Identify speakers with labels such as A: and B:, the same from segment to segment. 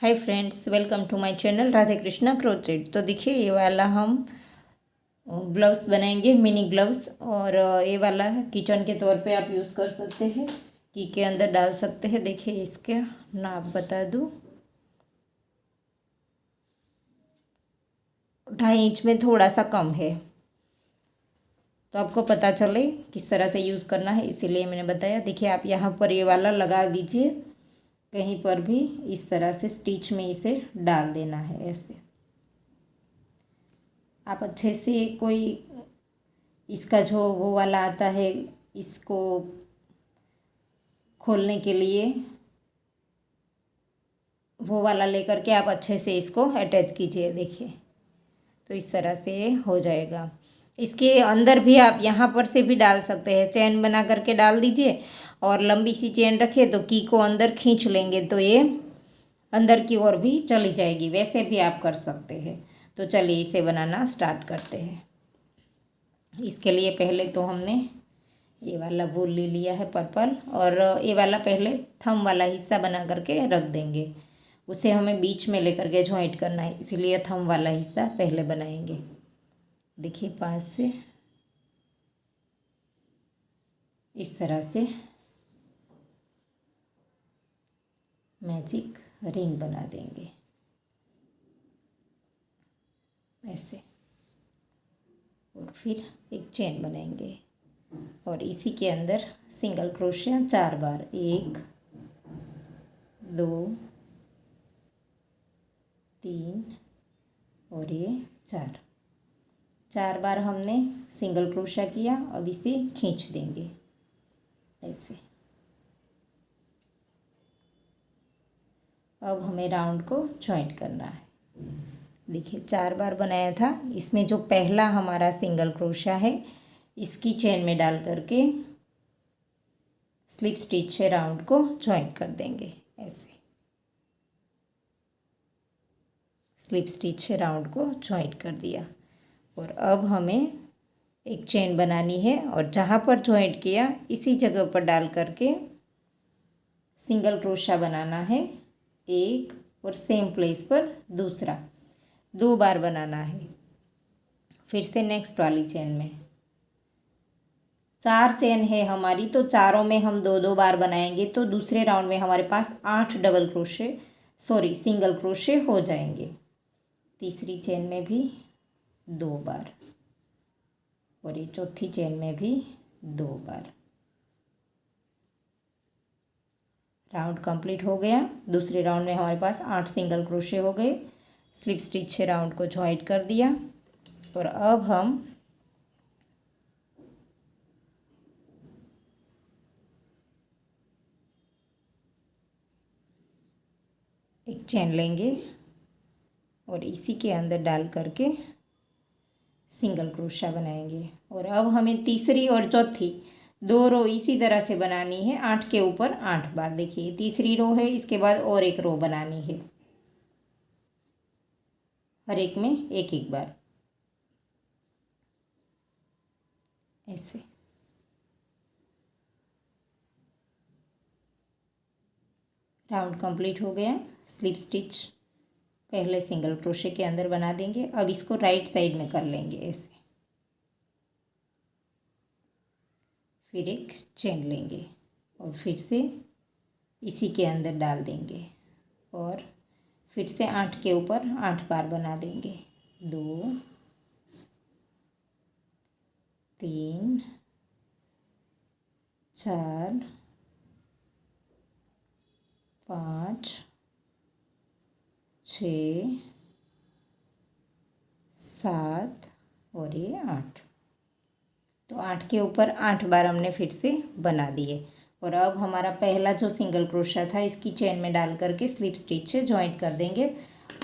A: Hi friends, welcome to my channel Radhe Krishna Crochet. तो देखिए, ये वाला हम ग्लव्स बनाएंगे, मिनी ग्लव्स। और ये वाला किचन के तौर पे आप यूज़ कर सकते हैं, की के अंदर डाल सकते हैं। देखिए, इसके नाप बता दूँ, 2.5 इंच में थोड़ा सा कम है, तो आपको पता चले किस तरह से यूज़ करना है, इसीलिए मैंने बताया। देखिए, आप यहाँ पर ये वाला लगा दीजिए, कहीं पर भी इस तरह से स्टिच में इसे डाल देना है। ऐसे आप अच्छे से कोई इसका जो वो वाला आता है, इसको खोलने के लिए वो वाला लेकर के आप अच्छे से इसको अटैच कीजिए। देखिए, तो इस तरह से हो जाएगा। इसके अंदर भी आप यहाँ पर से भी डाल सकते हैं, चैन बना करके डाल दीजिए और लंबी सी चैन रखिए तो की को अंदर खींच लेंगे तो ये अंदर की ओर भी चली जाएगी। वैसे भी आप कर सकते हैं। तो चलिए इसे बनाना स्टार्ट करते हैं। इसके लिए पहले तो हमने ये वाला वूल ले लिया है पर्पल, और ये वाला पहले थंब वाला हिस्सा बना करके रख देंगे। उसे हमें बीच में लेकर के ज्वाइंट करना है, इसीलिए थंब वाला हिस्सा पहले बनाएंगे। देखिए, पास से इस तरह से मैजिक रिंग बना देंगे ऐसे, और फिर एक चेन बनाएंगे और इसी के अंदर सिंगल क्रोशिया 4 बार, 1 2 3 और ये 4 बार हमने सिंगल क्रोशिया किया। अब इसे खींच देंगे ऐसे। अब हमें राउंड को जॉइंट करना है। देखिए, 4 बार बनाया था, इसमें जो पहला हमारा सिंगल क्रोशिया है इसकी चेन में डाल करके स्लिप स्टिच से राउंड को जॉइंट कर देंगे ऐसे। स्लिप स्टिच से राउंड को जॉइंट कर दिया, और अब हमें एक चेन बनानी है और जहाँ पर जॉइंट किया इसी जगह पर डाल करके सिंगल क्रोशिया बनाना है एक, और सेम प्लेस पर दूसरा 2 बार बनाना है। फिर से नेक्स्ट वाली चेन में 4 चेन है हमारी, तो चारों में हम 2 बार बनाएंगे, तो दूसरे राउंड में हमारे पास 8 सिंगल क्रोशे हो जाएंगे। तीसरी चेन में भी 2 बार, और ये चौथी चेन में भी 2 बार। राउंड कंप्लीट हो गया। दूसरे राउंड में हमारे पास 8 सिंगल क्रोशे हो गए। स्लिप स्टिच से राउंड को ज्वाइंट कर दिया, और अब हम एक चेन लेंगे और इसी के अंदर डाल करके सिंगल क्रोशिया बनाएंगे। और अब हमें तीसरी और चौथी 2 रो इसी तरह से बनानी है, 8 के ऊपर 8 बार। देखिए, तीसरी रो है, इसके बाद और एक रो बनानी है, हर एक में एक एक बार ऐसे। राउंड कंप्लीट हो गया। स्लिप स्टिच पहले सिंगल क्रोशे के अंदर बना देंगे। अब इसको राइट साइड में कर लेंगे ऐसे। फिर एक चेन लेंगे और फिर से इसी के अंदर डाल देंगे, और फिर से 8 के ऊपर 8 बार बना देंगे। 2 3 4 5 6 7 और ये 8। तो 8 के ऊपर 8 बार हमने फिर से बना दिए। और अब हमारा पहला जो सिंगल क्रोशिया था इसकी चेन में डाल करके स्लिप स्टिच से जॉइंट कर देंगे,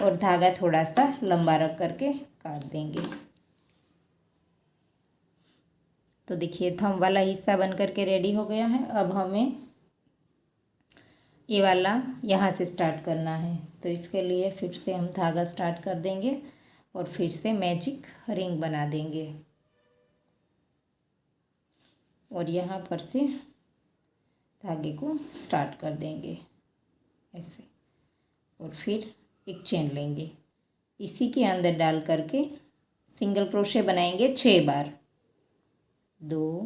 A: और धागा थोड़ा सा लंबा रख करके काट देंगे। तो देखिए, थंब वाला हिस्सा बन करके रेडी हो गया है। अब हमें ये वाला यहाँ से स्टार्ट करना है, तो इसके लिए फिर से हम धागा स्टार्ट कर देंगे और फिर से मैजिक रिंग बना देंगे, और यहाँ पर से धागे को स्टार्ट कर देंगे ऐसे। और फिर एक चेन लेंगे, इसी के अंदर डाल करके सिंगल क्रोशे बनाएंगे 6 बार। 2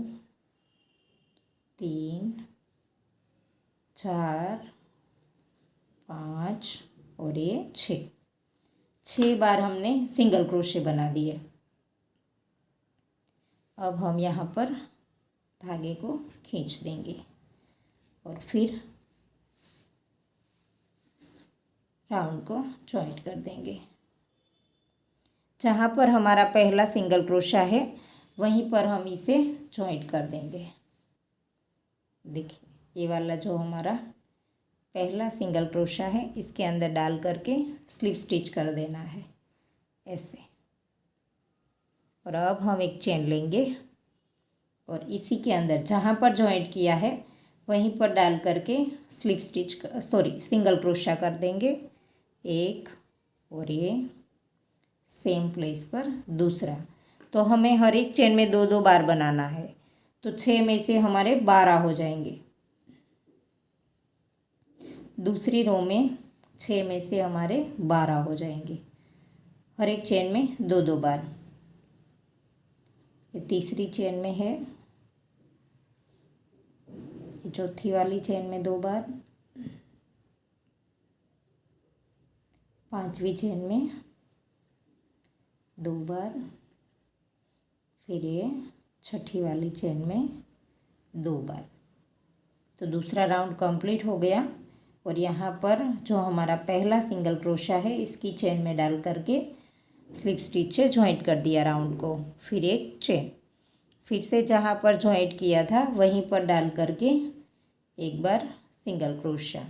A: 3 4 5 और ये 6 बार हमने सिंगल क्रोशे बना दिए। अब हम यहाँ पर धागे को खींच देंगे और फिर राउंड को जॉइंट कर देंगे। जहाँ पर हमारा पहला सिंगल क्रोशा है वहीं पर हम इसे जॉइंट कर देंगे। देखिए ये वाला जो हमारा पहला सिंगल क्रोशा है इसके अंदर डाल करके स्लिप स्टिच कर देना है ऐसे। और अब हम एक चेन लेंगे और इसी के अंदर जहाँ पर जॉइंट किया है वहीं पर डाल करके स्लिप स्टिच सिंगल क्रोशा कर देंगे एक, और ये सेम प्लेस पर दूसरा। तो हमें हर एक चेन में 2-2 बार बनाना है, तो 6 में से हमारे 12 हो जाएंगे। दूसरी रो में 6 में से हमारे 12 हो जाएंगे, हर एक चेन में 2-2 बार। ये तीसरी चेन में है, ये चौथी वाली चेन में 2 बार, पांचवी चेन में 2 बार, फिर ये छठी वाली चेन में 2 बार। तो दूसरा राउंड कंप्लीट हो गया। और यहाँ पर जो हमारा पहला सिंगल क्रोशा है इसकी चेन में डाल करके स्लिप स्टिच से जॉइंट कर दिया राउंड को, फिर एक चेन, फिर से जहाँ पर जॉइंट किया था वहीं पर डाल करके एक बार सिंगल क्रोशा,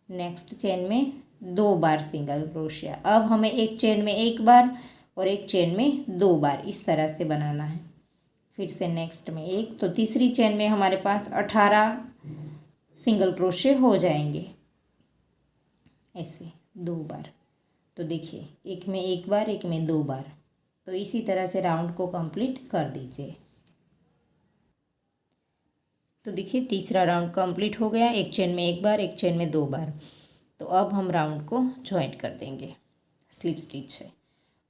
A: नेक्स्ट चेन में 2 बार सिंगल क्रोशिया। अब हमें एक चेन में 1 बार और एक चेन में 2 बार इस तरह से बनाना है। फिर से नेक्स्ट में एक, तो तीसरी चेन में हमारे पास 18 सिंगल क्रोशे हो जाएंगे ऐसे 2 बार। तो देखिए एक में 1 बार, एक में 2 बार। तो इसी तरह से राउंड को कंप्लीट कर दीजिए। तो देखिए तीसरा राउंड कंप्लीट हो गया, एक चेन में 1 बार, एक चेन में 2 बार। तो अब हम राउंड को जॉइंट कर देंगे स्लिप स्टिच से।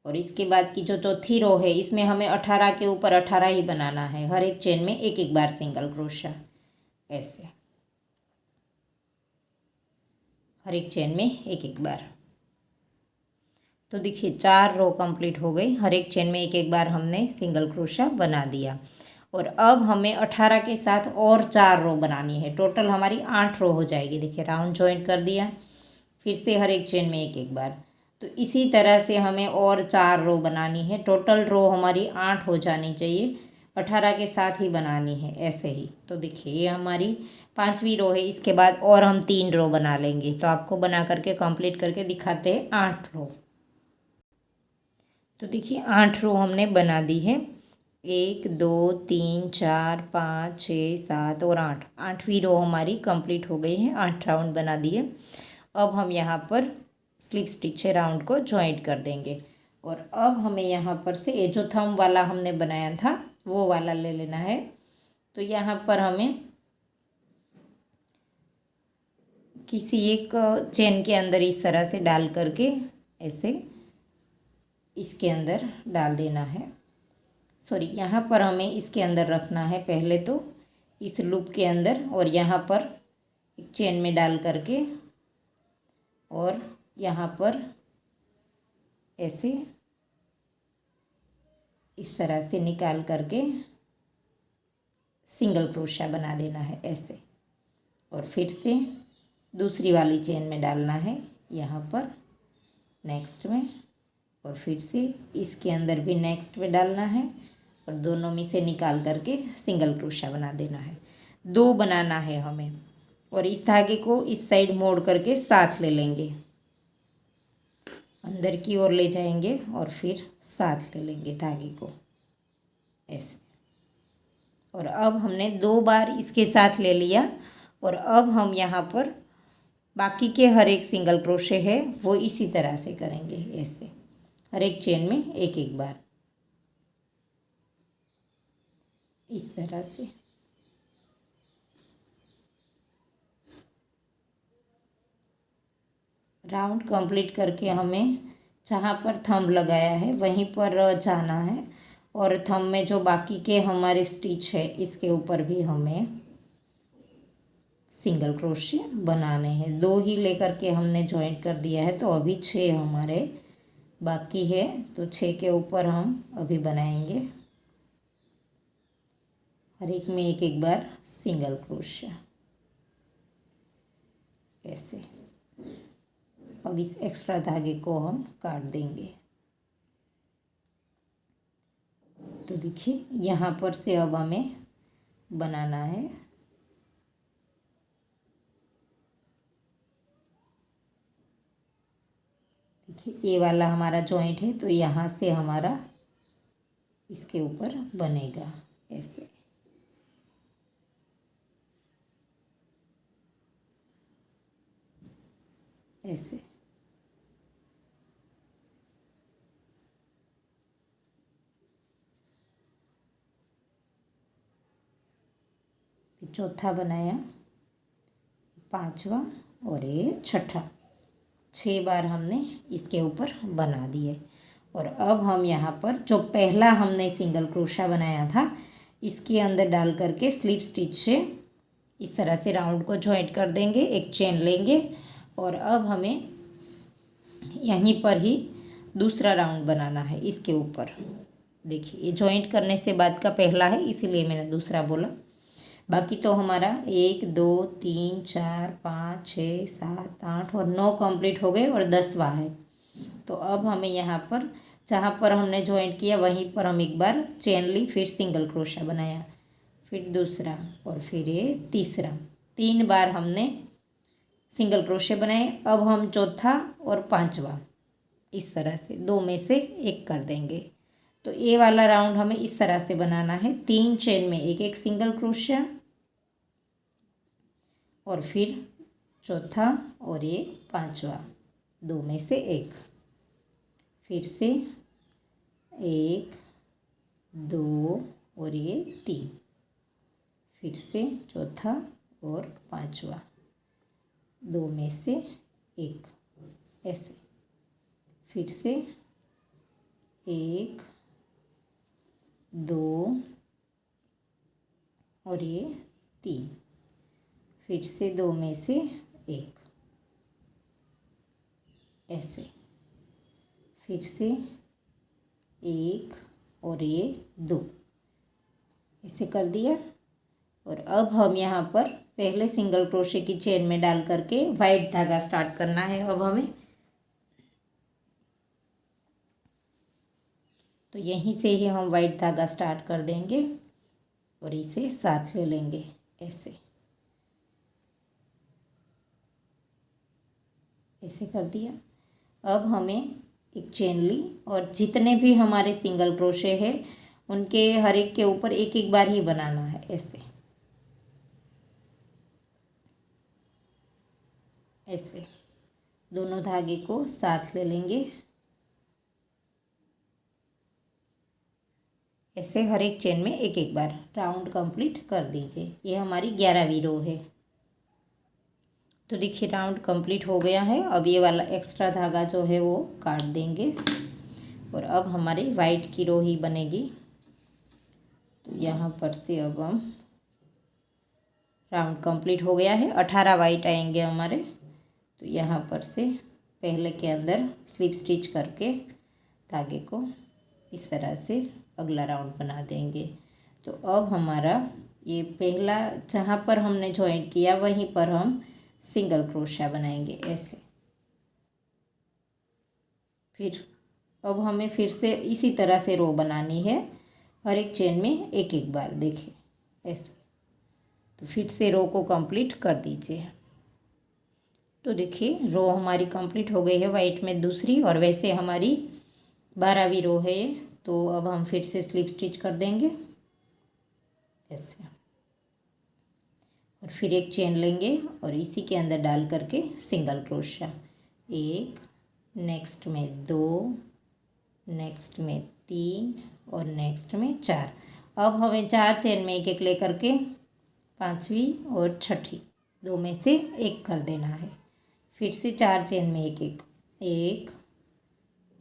A: और इसके बाद की जो चौथी रो है इसमें हमें 18 के ऊपर 18 ही बनाना है, हर एक चेन में 1-1 बार सिंगल क्रोशा ऐसे, हर एक चेन में 1-1 बार। तो देखिए 4 रो कंप्लीट हो गई, हर एक चेन में 1-1 बार हमने सिंगल क्रोशा बना दिया। और अब हमें 18 के साथ और 4 रो बनानी है, टोटल हमारी 8 रो हो जाएगी। देखिए राउंड जॉइंट कर दिया, फिर से हर एक चेन में 1-1 बार। तो इसी तरह से हमें और 4 रो बनानी है, टोटल रो हमारी 8 हो जानी चाहिए, 18 के साथ ही बनानी है ऐसे ही। तो देखिए ये हमारी 5वीं रो है, इसके बाद और हम 3 रो बना लेंगे। तो आपको बना करके कंप्लीट करके दिखाते हैं 8 रो। तो देखिए 8 रो हमने बना दी है, 1 2 3 4 5 6 7 और 8, 8वीं रो हमारी कंप्लीट हो गई है, 8 राउंड बना दिए। अब हम यहाँ पर स्लिप स्टिच से राउंड को जॉइंट कर देंगे। और अब हमें यहाँ पर से ये जो थंब वाला हमने बनाया था वो वाला ले लेना है। तो यहाँ पर हमें किसी एक चेन के अंदर इस तरह से डाल करके ऐसे इसके अंदर डाल देना है। यहाँ पर हमें इसके अंदर रखना है पहले तो इस लूप के अंदर, और यहाँ पर एक चेन में डाल करके और यहाँ पर ऐसे इस तरह से निकाल करके सिंगल क्रोशा बना देना है ऐसे। और फिर से दूसरी वाली चेन में डालना है यहाँ पर नेक्स्ट में, और फिर से इसके अंदर भी नेक्स्ट में डालना है, और दोनों में से निकाल करके सिंगल क्रोशा बना देना है। 2 बनाना है हमें। और इस धागे को इस साइड मोड़ करके साथ ले लेंगे, अंदर की ओर ले जाएंगे और फिर साथ ले लेंगे धागे को ऐसे। और अब हमने 2 बार इसके साथ ले लिया। और अब हम यहाँ पर बाकी के हर एक सिंगल क्रोशे है वो इसी तरह से करेंगे ऐसे, हर एक चेन में 1-1 बार इस तरह से। राउंड कंप्लीट करके हमें जहाँ पर थंब लगाया है वहीं पर जाना है, और थंब में जो बाकी के हमारे स्टिच है इसके ऊपर भी हमें सिंगल क्रोशे बनाने हैं। 2 ही लेकर के हमने जॉइंट कर दिया है, तो अभी 6 हमारे बाकी है, तो 6 के ऊपर हम अभी बनाएंगे हर एक में एक एक बार सिंगल क्रोशे ऐसे। अब इस एक्स्ट्रा धागे को हम काट देंगे। तो देखिए यहाँ पर से अब हमें बनाना है देखिए ये वाला हमारा जॉइंट है, तो यहाँ से हमारा इसके ऊपर बनेगा ऐसे। ऐसे चौथा बनाया, पांचवा और ये छठा, 6 बार हमने इसके ऊपर बना दिए। और अब हम यहाँ पर जो पहला हमने सिंगल क्रोशा बनाया था इसके अंदर डाल करके स्लिप स्टिच से इस तरह से राउंड को जॉइंट कर देंगे, एक चेन लेंगे, और अब हमें यहीं पर ही दूसरा राउंड बनाना है इसके ऊपर। देखिए ये जॉइंट करने से बाद का पहला है, इसीलिए मैंने दूसरा बोला। बाकी तो हमारा 1 2 3 4 5 6 7 8 और 9 कंप्लीट हो गए और 10वां है। तो अब हमें यहाँ पर जहाँ पर हमने जॉइंट किया वहीं पर हम एक बार चेन ली, फिर सिंगल क्रोशा बनाया, फिर दूसरा और फिर ये तीसरा। 3 बार हमने सिंगल क्रोशे बनाए। अब हम चौथा और पांचवा इस तरह से 2 में से एक कर देंगे। तो ये वाला राउंड हमें इस तरह से बनाना है, 3 चेन में एक एक सिंगल क्रोशा, और फिर चौथा और ये पांचवा 2 में से एक, फिर से 1 2 और ये 3, फिर से चौथा और पांचवा 2 में से एक ऐसे, फिर से 1 2 और ये 3, फिर से 2 में से एक ऐसे, फिर से 1 और ये 2 ऐसे कर दिया। और अब हम यहाँ पर पहले सिंगल क्रोशे की चेन में डाल करके वाइट धागा स्टार्ट करना है अब हमें। तो यहीं से ही हम वाइट धागा स्टार्ट कर देंगे और इसे साथ ले लेंगे ऐसे, ऐसे कर दिया। अब हमें एक चेन ली और जितने भी हमारे सिंगल क्रोशे हैं उनके हर एक के ऊपर एक एक बार ही बनाना है ऐसे, ऐसे दोनों धागे को साथ ले लेंगे। ऐसे हर एक चेन में एक एक बार राउंड कंप्लीट कर दीजिए। ये हमारी 11वीं रो है। तो देखिए राउंड कंप्लीट हो गया है। अब ये वाला एक्स्ट्रा धागा जो है वो काट देंगे और अब हमारी वाइट की रो ही बनेगी। तो यहाँ पर से अब हम राउंड कंप्लीट हो गया है, 18 वाइट आएंगे हमारे। तो यहाँ पर से पहले के अंदर स्लिप स्टिच करके धागे को इस तरह से अगला राउंड बना देंगे। तो अब हमारा ये पहला जहाँ पर हमने जॉइंट किया वहीं पर हम सिंगल क्रोशा बनाएंगे ऐसे। फिर अब हमें फिर से इसी तरह से रो बनानी है, हर एक चेन में एक एक बार, देखिए ऐसे। तो फिर से रो को कंप्लीट कर दीजिए। तो देखिए रो हमारी कंप्लीट हो गई है वाइट में दूसरी, और वैसे हमारी 12वीं रो है। तो अब हम फिर से स्लिप स्टिच कर देंगे ऐसे, और फिर एक चेन लेंगे और इसी के अंदर डाल करके सिंगल क्रोशा, 1, नेक्स्ट में 2, नेक्स्ट में 3 और नेक्स्ट में 4। अब हमें 4 चेन में एक एक ले करके 5वीं और 6ठी 2 में से एक कर देना है। फिर से 4 चेन में एक एक, 1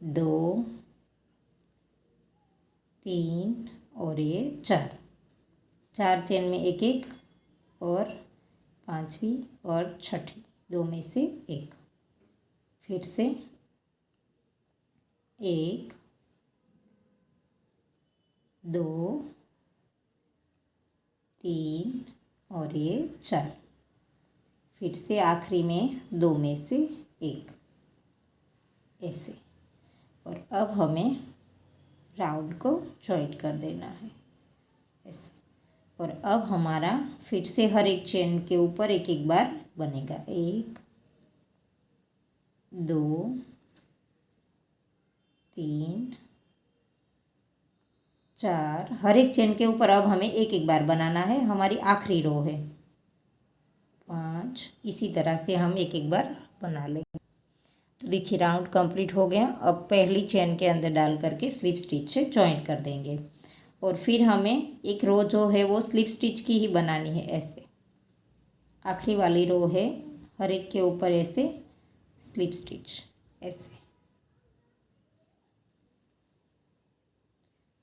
A: 2 3 और ये 4 चेन में एक एक, और 5वीं और 6ठी, 2 में से एक। फिर से 1 2 3 और ये 4। फिर से आखिरी में 2 में से एक, ऐसे। और अब हमें राउंड को जॉइंट कर देना है ऐसे। और अब हमारा फिर से हर एक चेन के ऊपर एक एक बार बनेगा, 1 2 3 4। हर एक चेन के ऊपर अब हमें एक एक बार बनाना है। हमारी आखिरी रो है 5। इसी तरह से हम एक एक बार बना लेंगे। तो देखिए राउंड कंप्लीट हो गया। अब पहली चेन के अंदर डाल करके स्लिप स्टिच से जॉइंट कर देंगे, और फिर हमें एक रो जो है वो स्लिप स्टिच की ही बनानी है ऐसे। आखिरी वाली रो है, हर एक के ऊपर ऐसे स्लिप स्टिच ऐसे।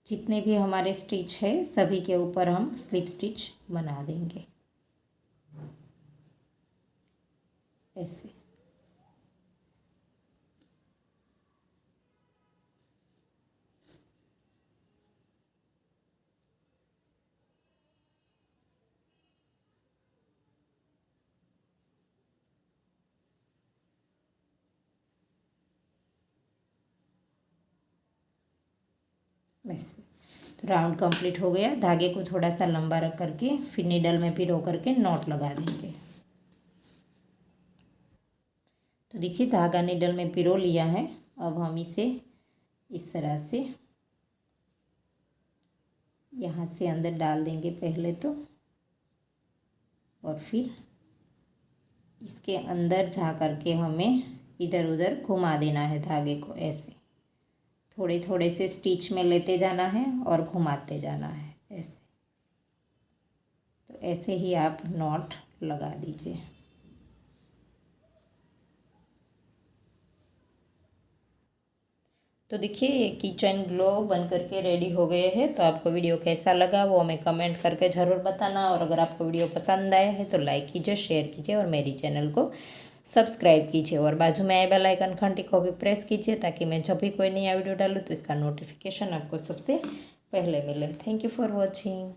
A: जितने भी हमारे स्टिच है सभी के ऊपर हम स्लिप स्टिच बना देंगे ऐसे। वैसे तो राउंड कंप्लीट हो गया। धागे को थोड़ा सा लंबा रख करके फिर नीडल में पिरो करके नॉट लगा देंगे। तो देखिए धागा नीडल में पिरो लिया है। अब हम इसे इस तरह से यहाँ से अंदर डाल देंगे पहले तो, और फिर इसके अंदर जा करके हमें इधर उधर घुमा देना है धागे को ऐसे। थोड़े थोड़े से स्टिच में लेते जाना है और घुमाते जाना है ऐसे। तो ऐसे ही आप नॉट लगा दीजिए। तो देखिए ये किचन ग्लो बन करके रेडी हो गए हैं। तो आपको वीडियो कैसा लगा वो हमें कमेंट करके ज़रूर बताना, और अगर आपको वीडियो पसंद आया है तो लाइक कीजिए, शेयर कीजिए और मेरी चैनल को सब्सक्राइब कीजिए, और बाजू में आए बेल आइकन घंटी को भी प्रेस कीजिए ताकि मैं जब भी कोई नया वीडियो डालूँ तो इसका नोटिफिकेशन आपको सबसे पहले मिले। Thank you for watching.